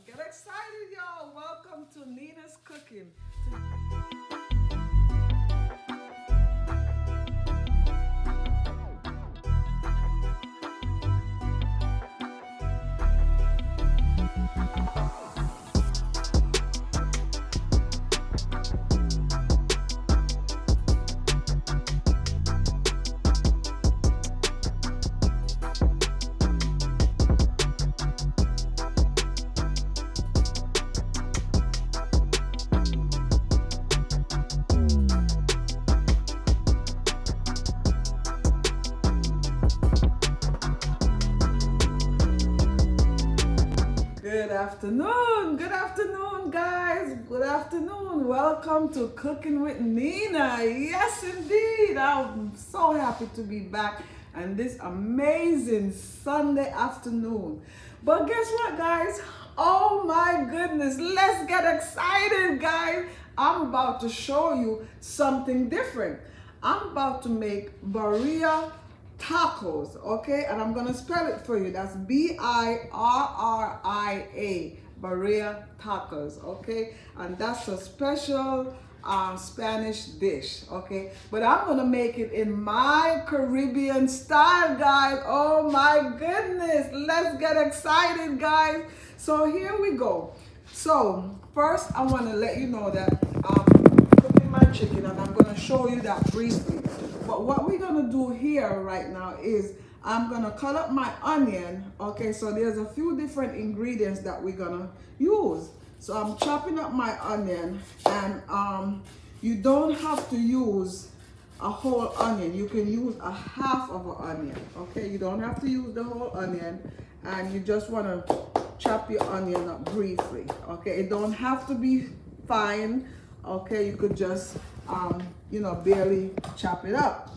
Get excited, y'all. Welcome to Nina's Cooking. Good afternoon, guys. Good afternoon. Welcome to Cooking with Nina. Yes, indeed. I'm so happy to be back on this amazing Sunday afternoon. But guess what, guys? Oh my goodness. Let's get excited, guys. I'm about to show you something different. I'm about to make birria tacos, okay? And I'm gonna spell it for you. That's Birria, birria tacos, okay? And that's a special Spanish dish, okay? But I'm gonna make it in my Caribbean style, guys. Oh my goodness, let's get excited, guys. So here we go. So first I want to let you know that I'm cooking my chicken, and I'm gonna show you that briefly. But what we're gonna do here right now is I'm gonna cut up my onion. Okay, so there's a few different ingredients that we're gonna use. So I'm chopping up my onion, and you don't have to use a whole onion. You can use a half of an onion. Okay, you don't have to use the whole onion, and you just wanna chop your onion up briefly. Okay, it don't have to be fine. Okay, you could just barely chop it up.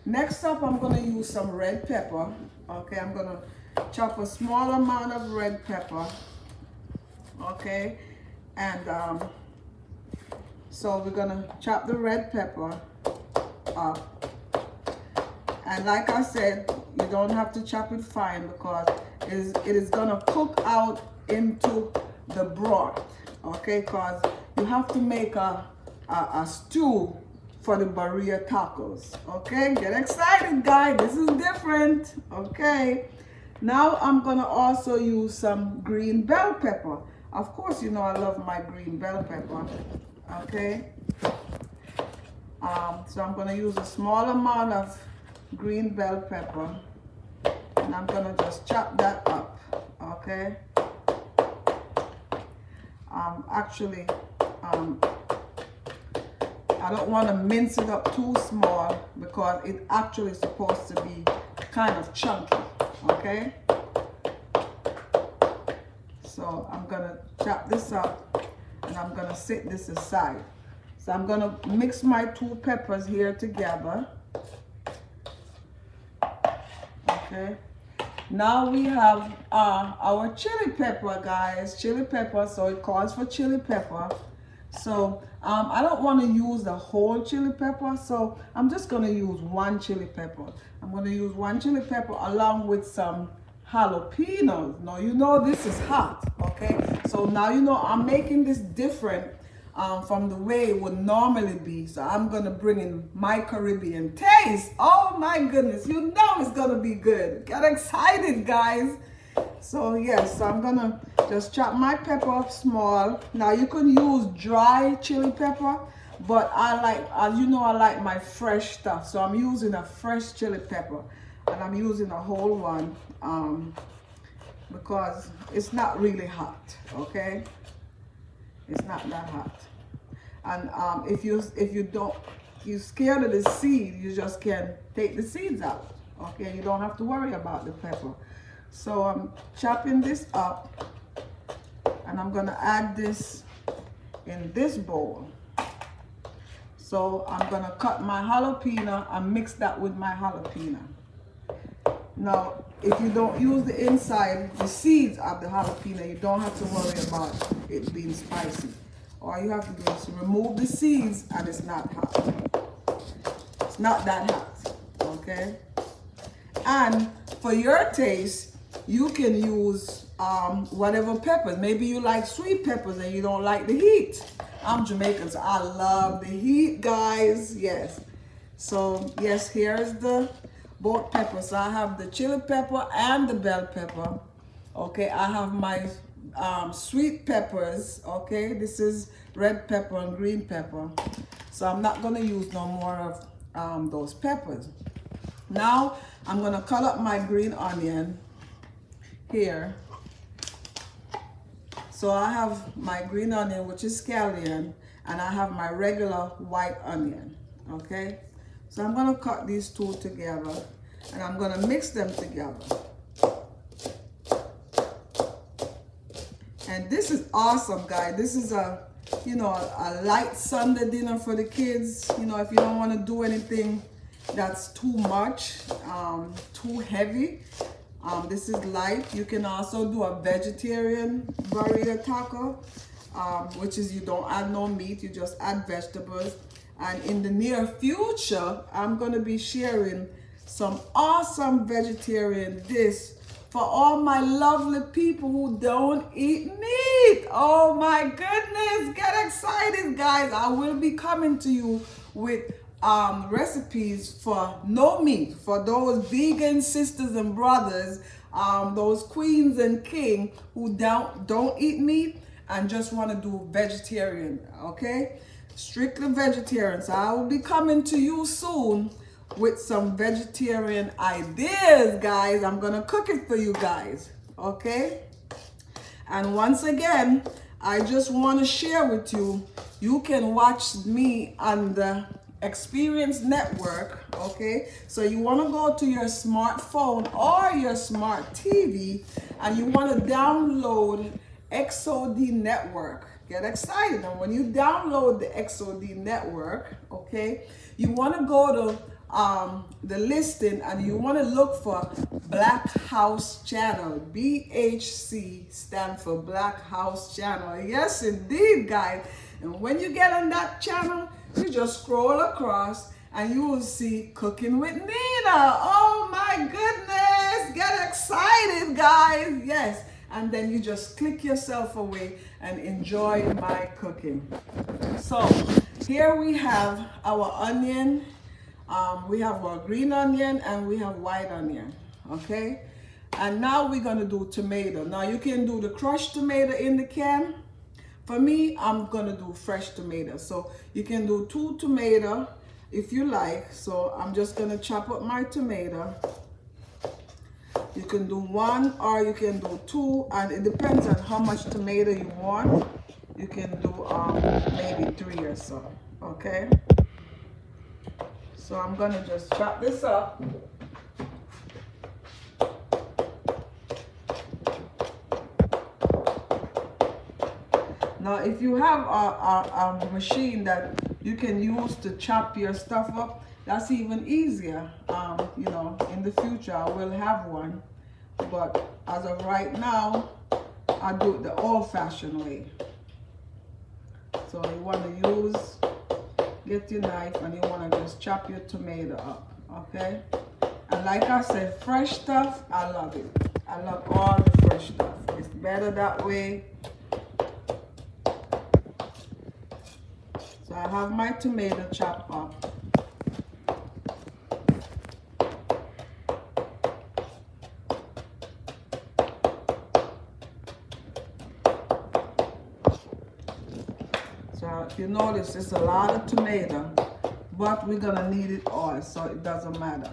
Next up, I'm gonna use some red pepper. Okay, I'm gonna chop a small amount of red pepper. Okay, and so we're gonna chop the red pepper up. And like I said, you don't have to chop it fine because it is gonna cook out into the broth. Okay, because you have to make a stew for the birria tacos. Okay, get excited, guys. This is different. Okay, now I'm gonna also use some green bell pepper. Of course, you know I love my green bell pepper. Okay, so I'm gonna use a small amount of green bell pepper, and I'm gonna just chop that up. Okay, I don't want to mince it up too small because it actually is supposed to be kind of chunky. Okay, so I'm gonna chop this up, and I'm gonna set this aside. So I'm gonna mix my two peppers here together. Okay, now we have our chili pepper, guys. Chili pepper, so it calls for chili pepper. So I don't want to use the whole chili pepper, so I'm just going to use one chili pepper. I'm going to use one chili pepper along with some jalapenos. Now you know this is hot, okay? So now you know I'm making this different from the way it would normally be. So I'm going to bring in my Caribbean taste. Oh my goodness, you know it's going to be good. Get excited, guys. So yes, so I'm gonna just chop my pepper up small. Now you can use dry chili pepper, but I like, as you know, I like my fresh stuff. So I'm using a fresh chili pepper, and I'm using a whole one because it's not really hot. Okay, it's not that hot. And if you're scared of the seed, you just can take the seeds out. Okay, you don't have to worry about the pepper. So I'm chopping this up, and I'm gonna add this in this bowl. So I'm gonna cut my jalapeno and mix that with my jalapeno. Now, if you don't use the inside, the seeds of the jalapeno, you don't have to worry about it being spicy. All you have to do is remove the seeds, and it's not hot. It's not that hot, okay? And for your taste, you can use whatever peppers. Maybe you like sweet peppers and you don't like the heat. I'm Jamaican, so I love the heat, guys. Yes. So yes, here's the both peppers. So I have the chili pepper and the bell pepper. Okay, I have my sweet peppers. Okay, this is red pepper and green pepper. So I'm not gonna use no more of those peppers. Now I'm gonna cut up my green onion here. So I have my green onion, which is scallion, and I have my regular white onion. Okay, so I'm gonna cut these two together and I'm gonna mix them together. And this is awesome, guys. This is a, you know, a light Sunday dinner for the kids. You know, if you don't want to do anything that's too much, too heavy, this is light. You can also do a vegetarian burrito taco, which is you don't add no meat, you just add vegetables. And in the near future, I'm going to be sharing some awesome vegetarian dish for all my lovely people who don't eat meat. Oh my goodness, get excited, guys. I will be coming to you with recipes for no meat, for those vegan sisters and brothers, those queens and king who don't eat meat and just want to do vegetarian, okay? Strictly vegetarian. So I will be coming to you soon with some vegetarian ideas, guys. I'm gonna cook it for you guys, okay? And once again, I just want to share with you, you can watch me on the Experience Network, okay? So you want to go to your smartphone or your smart TV and you want to download XOD Network. Get excited. And when you download the XOD Network, okay, you want to go to the listing and you want to look for Black House Channel. BHC stand for Black House Channel. Yes, indeed, guys. And when you get on that channel, you just scroll across and you will see Cooking with Nina. Oh my goodness. Get excited, guys. Yes. And then you just click yourself away and enjoy my cooking. So here we have our onion. We have our green onion and we have white onion, okay? And now we're gonna do tomato. Now you can do the crushed tomato in the can. For me, I'm gonna do fresh tomato. So you can do 2 tomato if you like. So I'm just gonna chop up my tomato. You can do 1 or you can do 2, and it depends on how much tomato you want. You can do maybe 3 or so, okay? So I'm gonna just chop this up. Now, if you have a machine that you can use to chop your stuff up, that's even easier. You know, in the future I will have one, but as of right now, I do it the old-fashioned way. So you want to use, get your knife and you want to just chop your tomato up, okay? And like I said, fresh stuff, I love it. I love all the fresh stuff. It's better that way. So I have my tomato chopped up. So if you notice, it's a lot of tomato, but we're gonna need it all, so it doesn't matter.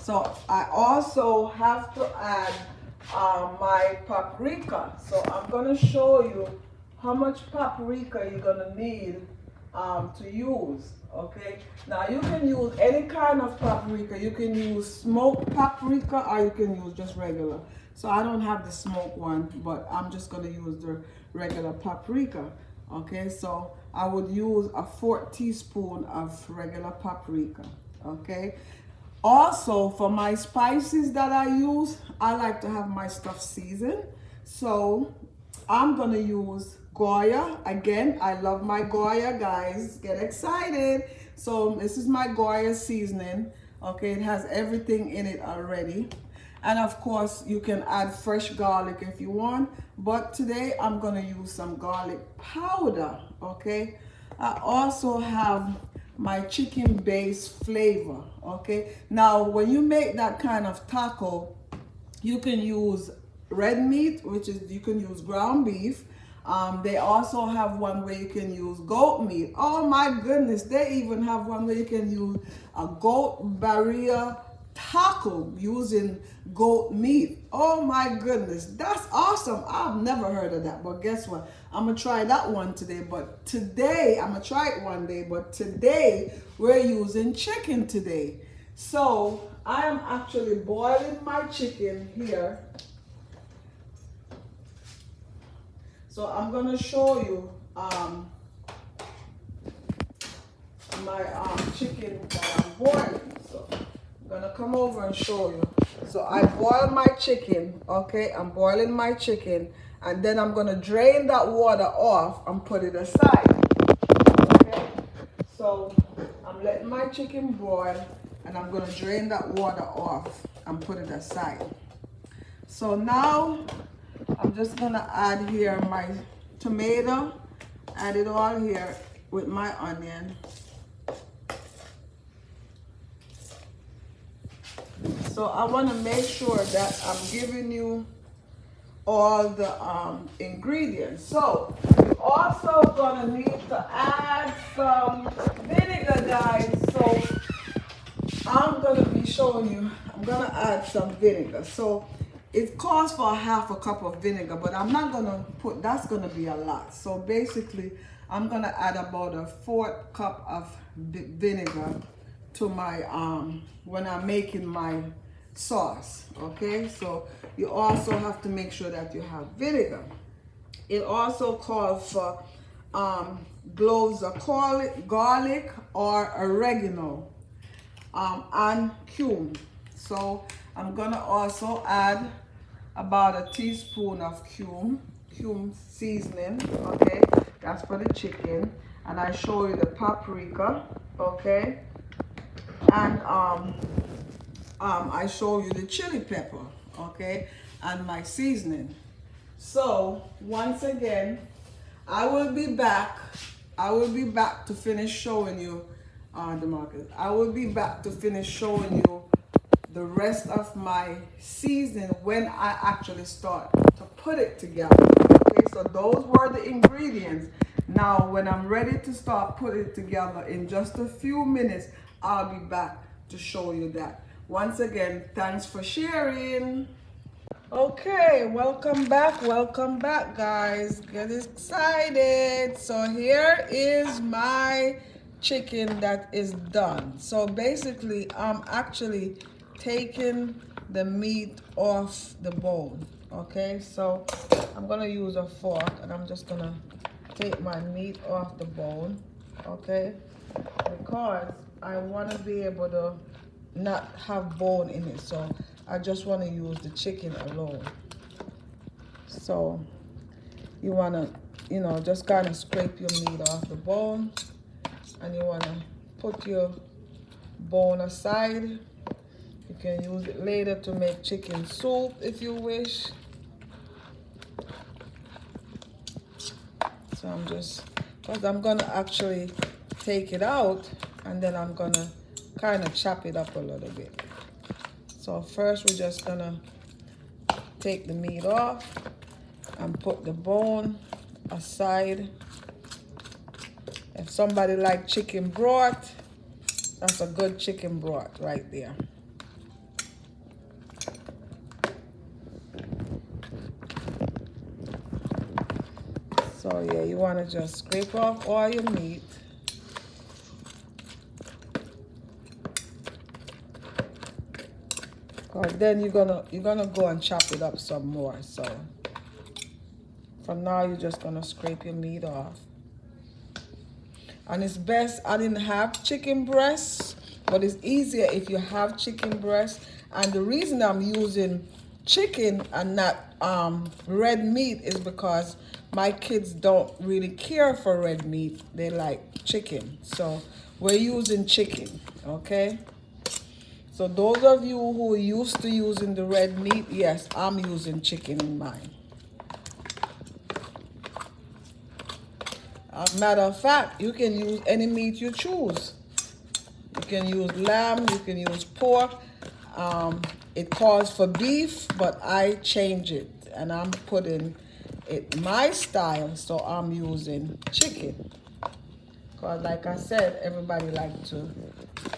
So I also have to add my paprika. So I'm gonna show you how much paprika you're gonna need to use, okay? Now you can use any kind of paprika. You can use smoked paprika or you can use just regular. So I don't have the smoked one, but I'm just gonna use the regular paprika, okay? So I would use a 4 teaspoons of regular paprika, okay? Also, for my spices that I use, I like to have my stuff seasoned. So I'm gonna use Goya. Again, I love my Goya, guys. Get excited. So this is my Goya seasoning. Okay, it has everything in it already. And of course, you can add fresh garlic if you want. But today, I'm going to use some garlic powder. Okay. I also have my chicken base flavor. Okay. Now, when you make that kind of taco, you can use red meat, which is, you can use ground beef. They also have one where you can use goat meat. Oh my goodness, they even have one where you can use a goat barrier taco using goat meat. Oh my goodness, that's awesome. I've never heard of that, but guess what? I'm gonna try that one today. But today, I'm gonna try it one day, but today we're using chicken today. So I am actually boiling my chicken here. So I'm gonna show you my chicken that I'm boiling. So I'm gonna come over and show you. So I boil my chicken, okay? I'm boiling my chicken, and then I'm gonna drain that water off and put it aside. Okay? So I'm letting my chicken boil, and I'm gonna drain that water off and put it aside. So now I'm just gonna add here my tomato, add it all here with my onion. So I wanna make sure that I'm giving you all the ingredients. So you're also gonna need to add some vinegar, guys. So I'm gonna be showing you, I'm gonna add some vinegar. So it calls for half a cup of vinegar, but I'm not gonna put, that's gonna be a lot. So basically, I'm gonna add about a 1/4 cup of vinegar to my, when I'm making my sauce, okay? So you also have to make sure that you have vinegar. It also calls for cloves of garlic or oregano, and cumin. So I'm gonna also add about a teaspoon of cumin seasoning, okay? That's for the chicken. And I show you the paprika, okay? And I show you the chili pepper, okay? And my seasoning. So once again, I will be back to finish showing you DeMarcus. I will be back to finish showing you the rest of my seasoning when I actually start to put it together. Okay, so those were the ingredients. Now, when I'm ready to start putting it together in just a few minutes, I'll be back to show you that. Once again, thanks for sharing. Okay, welcome back, guys. Get excited. So here is my chicken that is done. So basically, I'm actually taking the meat off the bone. Okay, so I'm gonna use a fork, and I'm just gonna take my meat off the bone. Okay, because I want to be able to not have bone in it, so I just want to use the chicken alone. So you want to, you know, just kind of scrape your meat off the bone, and you want to put your bone aside. You can use it later to make chicken soup if you wish. So I'm just, because I'm going to actually take it out, and then I'm going to kind of chop it up a little bit. So first we're just going to take the meat off and put the bone aside. If somebody like chicken broth, that's a good chicken broth right there. So yeah, you want to just scrape off all your meat. Cause then you're gonna go and chop it up some more. So for now, you're just gonna scrape your meat off. And it's best, I didn't have chicken breasts, but it's easier if you have chicken breasts. And the reason I'm using chicken and not red meat is because my kids don't really care for red meat. They like chicken. So we're using chicken, okay? So those of you who are used to using the red meat, yes, I'm using chicken in mine. Matter of fact, you can use any meat you choose. You can use lamb, you can use pork. It calls for beef, but I change it and I'm putting it my style, so I'm using chicken. Because like I said, everybody likes to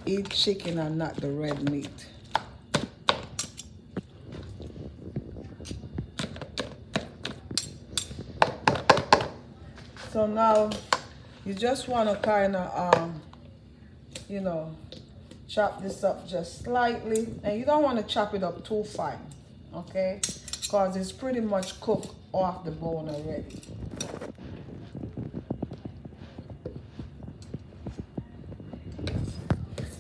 eat chicken and not the red meat. So now you just want to kind of, you know, chop this up just slightly. And you don't want to chop it up too fine, okay? Because it's pretty much cooked off the bone already.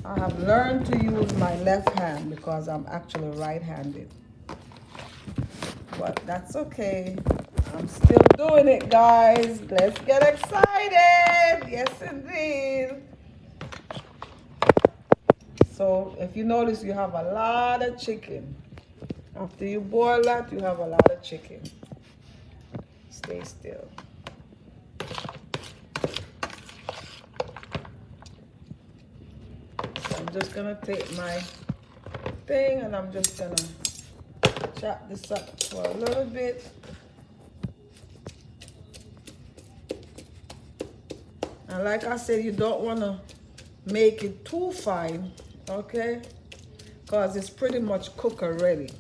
I have learned to use my left hand because I'm actually right-handed. But that's okay. I'm still doing it, guys. Let's get excited. Yes, indeed. So if you notice, you have a lot of chicken. After you boil that, you have a lot of chicken. Stay still. So I'm just gonna take my thing and I'm just gonna chop this up for a little bit. And like I said, you don't want to make it too fine, okay? Because it's pretty much cooked already.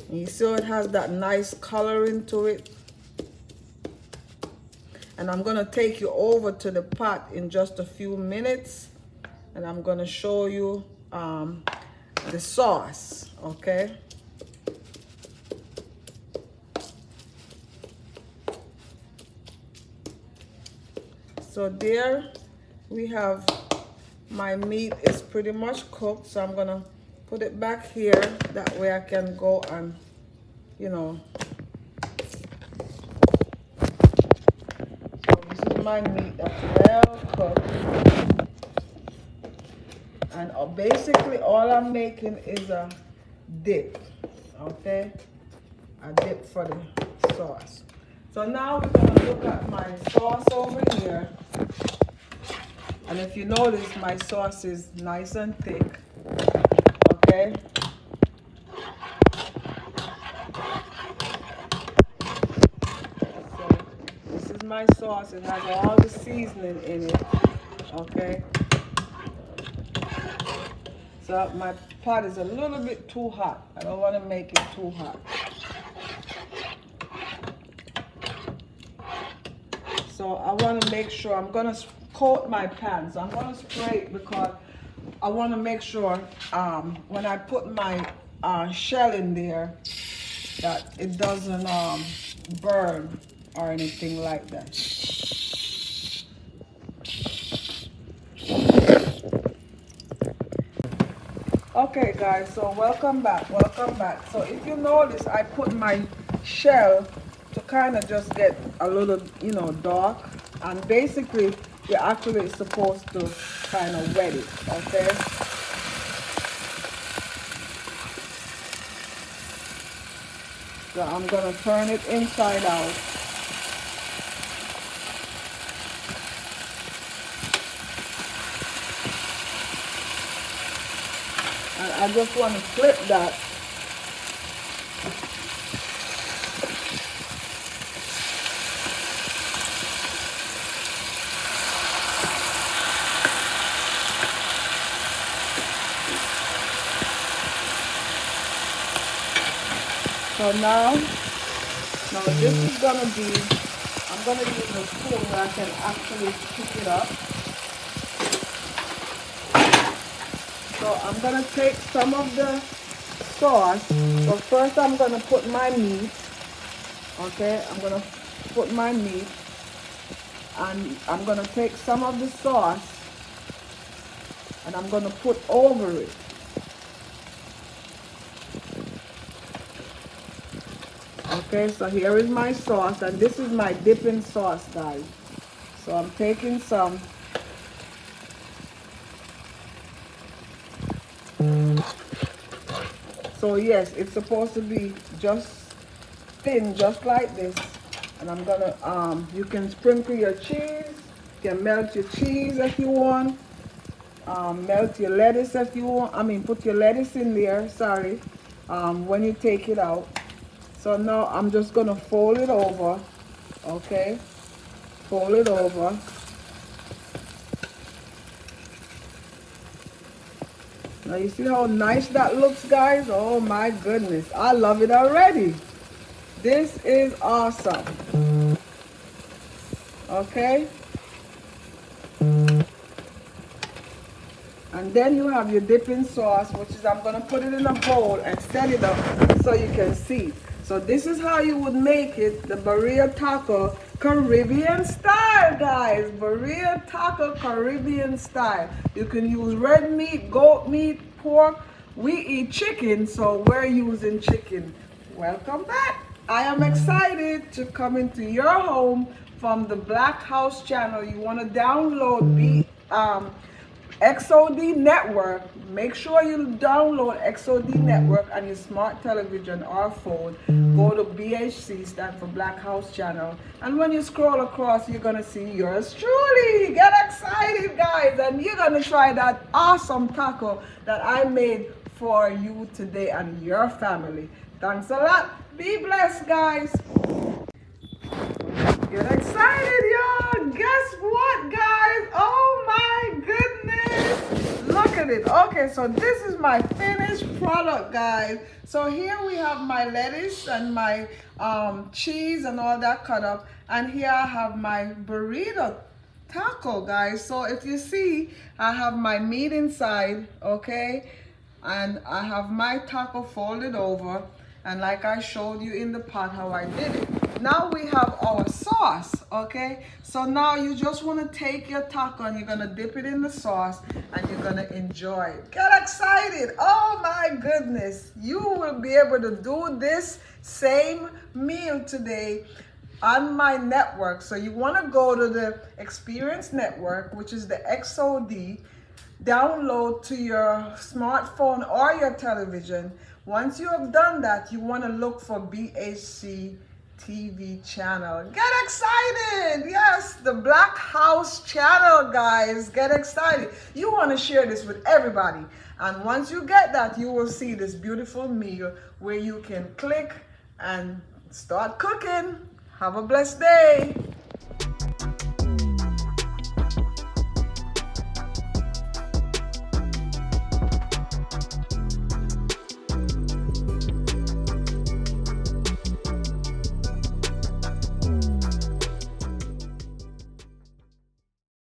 And you see it has that nice coloring to it. And I'm going to take you over to the pot in just a few minutes. And I'm going to show you the sauce, okay? So there we have my meat is pretty much cooked. So I'm gonna put it back here. That way I can go and, you know. So this is my meat that's well cooked. And basically all I'm making is a dip, okay? A dip for the sauce. So now we're gonna look at my sauce over here. And if you notice, my sauce is nice and thick, okay? So this is my sauce. It has all the seasoning in it, okay? So my pot is a little bit too hot. I don't want to make it too hot. So I want to make sure, I'm going to coat my pan. So I'm going to spray it because I want to make sure when I put my shell in there that it doesn't burn or anything like that. Okay guys, so welcome back. So if you notice, I put my shell to kind of just get a little, you know, dark, and basically you're actually supposed to kind of wet it, okay? So I'm gonna turn it inside out. And I just want to flip that. So now this is gonna be, I'm gonna use a spoon where I can actually pick it up. So I'm gonna take some of the sauce. So first I'm gonna put my meat. Okay, I'm gonna put my meat, and I'm gonna take some of the sauce and I'm gonna put over it. Okay, Okay, so here is my sauce, and this is my dipping sauce, guys. So I'm taking some. So yes, it's supposed to be just thin, just like this. And I'm gonna, you can sprinkle your cheese. You can melt your cheese if you want. Melt your lettuce if you want. I mean, put your lettuce in there, sorry, when you take it out. So now I'm just gonna fold it over, okay? Fold it over. Now you see how nice that looks, guys? Oh my goodness, I love it already. This is awesome. Okay? And then you have your dipping sauce, which is, I'm gonna put it in a bowl and set it up so you can see. So this is how you would make it, the burrito taco Caribbean style, guys. Burrito taco Caribbean style. You can use red meat, goat meat, pork. We eat chicken, so we're using chicken. Welcome back. I am excited to come into your home from the Black House channel. You want to download XOD Network. Make sure you download XOD Network on your smart television or phone. Go to BHC, stand for Black House Channel. And when you scroll across, you're going to see yours truly. Get excited, guys. And you're going to try that awesome taco that I made for you today and your family. Thanks a lot. Be blessed, guys. Get excited, y'all. Guess what, guys? Oh my goodness. Look at it. Okay, so this is my finished product, guys. So here we have my lettuce and my cheese and all that cut up. And here I have my burrito taco, guys. So if you see, I have my meat inside, okay? And I have my taco folded over. And like I showed you in the pot how I did it. Now we have our sauce, okay? So now you just want to take your taco and you're going to dip it in the sauce and you're going to enjoy it. Get excited. Oh my goodness. You will be able to do this same meal today on my network. So you want to go to the Experience Network, which is the XOD. Download to your smartphone or your television. Once you have done that, you want to look for BHC TV channel. Get excited! Yes, the Black House channel, guys. Get excited. You want to share this with everybody. And once you get that, you will see this beautiful meal where you can click and start cooking. Have a blessed day.